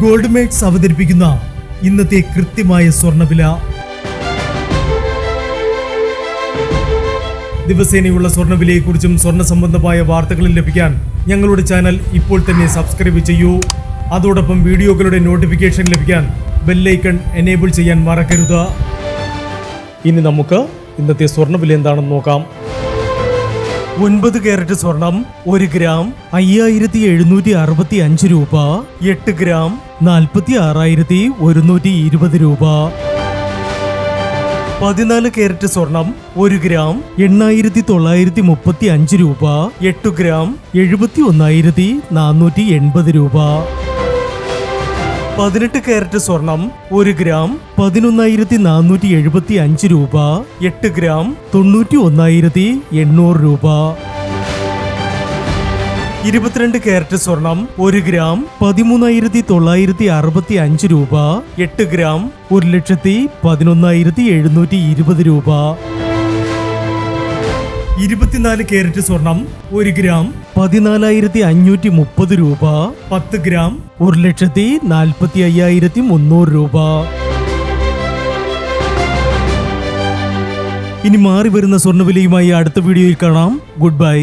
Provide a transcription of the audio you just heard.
Gold makes അവതരിപ്പിക്കുന്ന ഇന്നത്തെ കൃത്യമായ സ്വർണ്ണവില. ദിവസേനയുള്ള സ്വർണ്ണവിലയെക്കുറിച്ചും സ്വർണ്ണ സംബന്ധമായ വാർത്തകളും ലഭിക്കാൻ ഞങ്ങളുടെ ചാനൽ ഇപ്പോൾ തന്നെ സബ്സ്ക്രൈബ് ചെയ്യൂ. അതോടൊപ്പം വീഡിയോകളുടെ നോട്ടിഫിക്കേഷൻ ലഭിക്കാൻ ബെല്ലൈക്കൺ എനേബിൾ ചെയ്യാൻ മറക്കരുത്. ഇനി നമുക്ക് ഇന്നത്തെ സ്വർണ്ണവില എന്താണെന്ന് നോക്കാം. 9 കാരറ്റ് സ്വർണം 1 ഗ്രാം 5765 രൂപ. 8 ഗ്രാം 46,120 രൂപ. 14 കാരറ്റ് സ്വർണം 1 ഗ്രാം 8,935 രൂപ. 8 ഗ്രാം 71,480 രൂപ. 18 കാരറ്റ് സ്വർണം 1 ഗ്രാം 11,475 രൂപ. 8 ഗ്രാം 91,800 രൂപ. 22 കാരറ്റ് സ്വർണം 1 ഗ്രാം 13,965 രൂപ. 8 ഗ്രാം 1,11,720 രൂപ. 24 കാരറ്റ് സ്വർണം 1 ഗ്രാം 14,530 രൂപ. 10 ഗ്രാം 1,45,300 രൂപ. ഇനി മാറി വരുന്ന സ്വർണ്ണവിലയുമായി അടുത്ത വീഡിയോയിൽ കാണാം. Good bye.